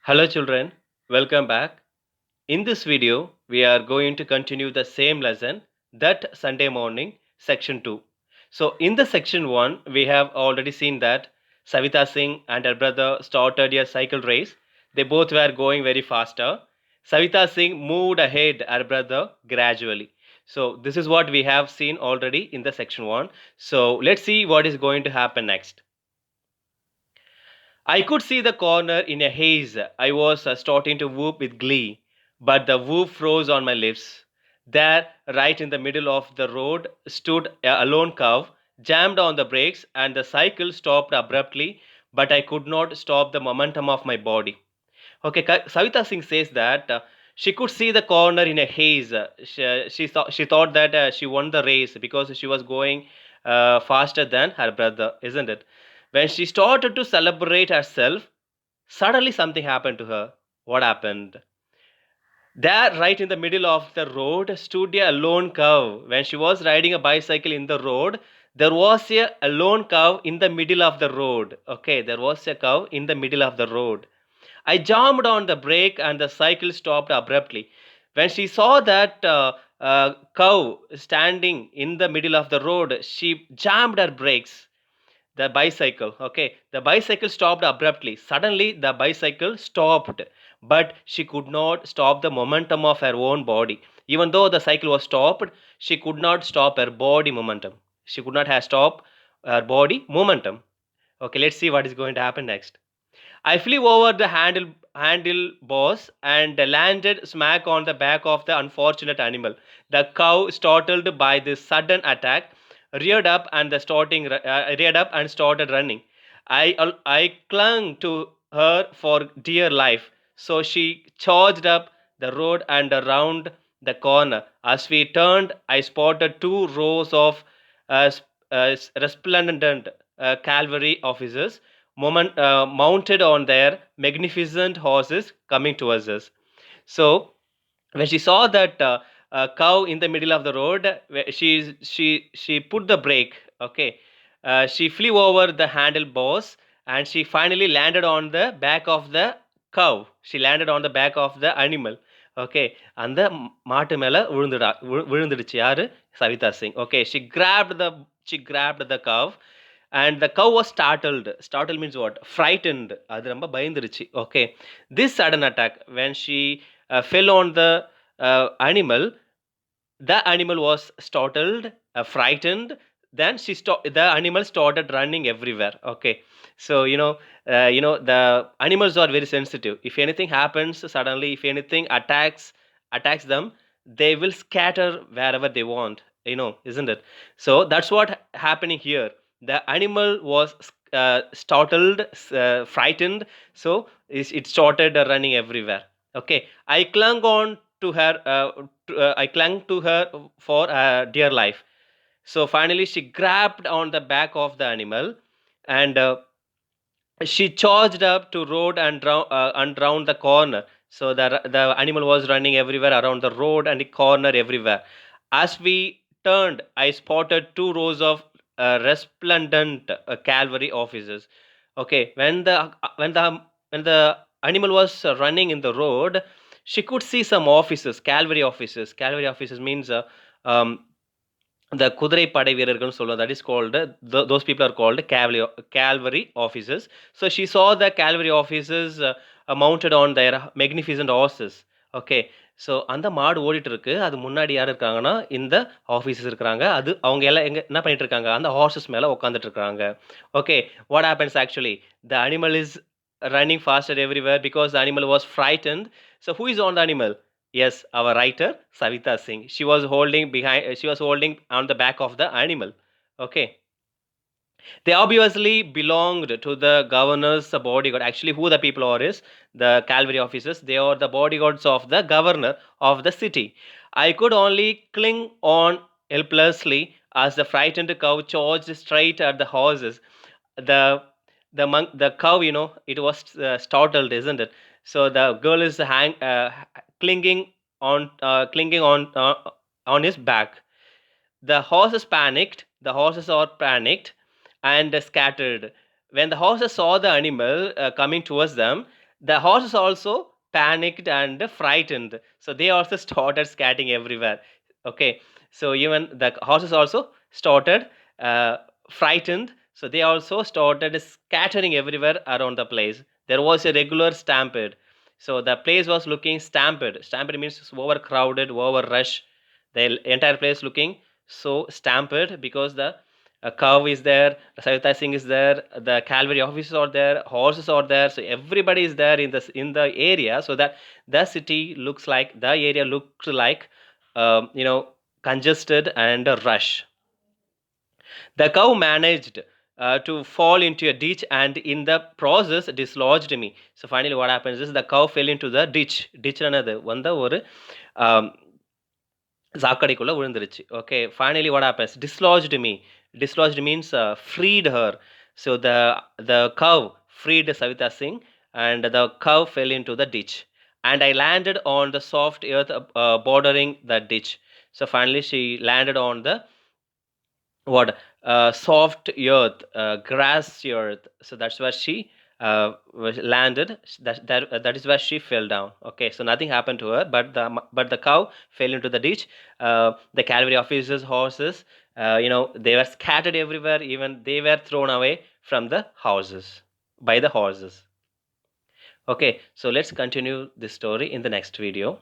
Hello children, welcome back. In this video, we are going to continue the same lesson that Sunday morning, section 2. So in the section 1, we have already seen that Savita Singh and her brother started a cycle race. They both were going very faster. Savita Singh moved ahead her brother gradually. So this is what we have seen already in the section 1. So let's see what is going to happen next. I could see the corner in a haze. I was starting to whoop with glee, but the whoop froze on my lips. There, right in the middle of the road, stood a lone cow, jammed on the brakes, and the cycle stopped abruptly, but I could not stop the momentum of my body. Okay, Savita Singh says that she could see the corner in a haze. She thought that she won the race because she was going faster than her brother, isn't it? When she started to celebrate herself, suddenly something happened to her. What happened? There, right in the middle of the road, stood a lone cow. When she was riding a bicycle in the road, there was a lone cow in the middle of the road. Okay, there was a cow in the middle of the road. I jammed on the brake and the cycle stopped abruptly. When she saw that cow standing in the middle of the road, she jammed her brakes. The bicycle stopped abruptly. Suddenly, the bicycle stopped, but she could not stop the momentum of her own body. Even though the cycle was stopped, she could not stop her body momentum. She could not have stopped her body momentum. Okay, let's see what is going to happen next. I flew over the handlebars and landed smack on the back of the unfortunate animal. The cow, startled by this sudden attack, reared up and started running. I clung to her for dear life, so she charged up the road and around the corner. As we turned, I spotted two rows of uh, resplendent cavalry officers mounted on their magnificent horses coming towards us. So when she saw that cow in the middle of the road, she put the brake. Okay, she flew over the handlebars and she finally landed on the back of the cow. She landed on the back of the animal. Okay, அந்த மாட்டு மேல விழுந்துடுச்சு யாரு Savitha Singh. Okay, she grabbed the cow and the cow was startled. Startled means what? Frightened. அது ரொம்ப பயந்துருச்சு. Okay, this sudden attack, when she fell on the animal was startled, frightened. Then the animal started running everywhere. Okay, so the animals are very sensitive. If anything happens suddenly, if anything attacks them, they will scatter wherever they want. Isn't it? So that's what happening here. The animal was startled, frightened, so it started running everywhere. Okay, I clung on to her. I clung to her for dear life. So finally, she grabbed on the back of the animal, and she charged up to road and round the corner. So the animal was running everywhere around the road and the corner everywhere. As we turned, I spotted two rows of resplendent cavalry officers. Okay, when the animal was running in the road, she could see some officers, cavalry officers. Cavalry officers means um, the குதிரை படை வீரர்கள்னு சொல்லுவோம். That is called, those people are called cavalry officers. So she saw the cavalry officers mounted on their magnificent horses. Okay, so அந்த மாடு ஓடிட்டு இருக்கு. அது முன்னாடி யார் இருக்காங்கன்னா இந்த ஆஃபீஸர்ஸ் இருக்கிறாங்க. அது அவங்க எல்லாம் என்ன பண்ணிட்டு இருக்காங்க, அந்த ஹார்சஸ் மேல உட்காந்துட்டு இருக்காங்க. Okay, what happens actually, the animal is running faster everywhere because the animal was frightened. So who is on the animal? Yes, our writer Savita Singh. She was holding on the back of the animal. Okay. They obviously belonged to the governor's bodyguard. Actually, who the people are is the cavalry officers. They are the bodyguards of the governor of the city. I could only cling on helplessly as the frightened cow charged straight at the horses. The the cow, it was startled, isn't it? So the girl is clinging on his back. The horses are panicked and scattered. When the horses saw the animal coming towards them, The horses also panicked and frightened. So they also started scattering everywhere. Okay. So even the horses also started uh, frightened. So they also started scattering everywhere around the place. There was a regular stampede. So the place was looking stampede. Stampede means overcrowded, over rush. The entire place looking so stampede because the cow is there, Savita Singh is there, the cavalry officers are there, horses are there, so everybody is there in the area, so that the city looks like the area looks like you know, congested and a rush. The cow managed to fall into a ditch and in the process dislodged me. So finally, what happens is the cow fell into the ditch. Ditch another வந்த ஒரு சாக்கடைக்குள்ள விழுந்துருச்சு. Okay, finally what happens? Dislodged me. Dislodged means freed her. So the cow freed Savita Singh and the cow fell into the ditch. And I landed on the soft earth bordering the ditch. So finally she landed on the what soft earth, grassy earth. So that's where she landed. That is where she fell down. Okay, so nothing happened to her, but the cow fell into the ditch. The cavalry officers, horses, they were scattered everywhere. Even they were thrown away from the houses by the horses. Okay, so let's continue this story in the next video.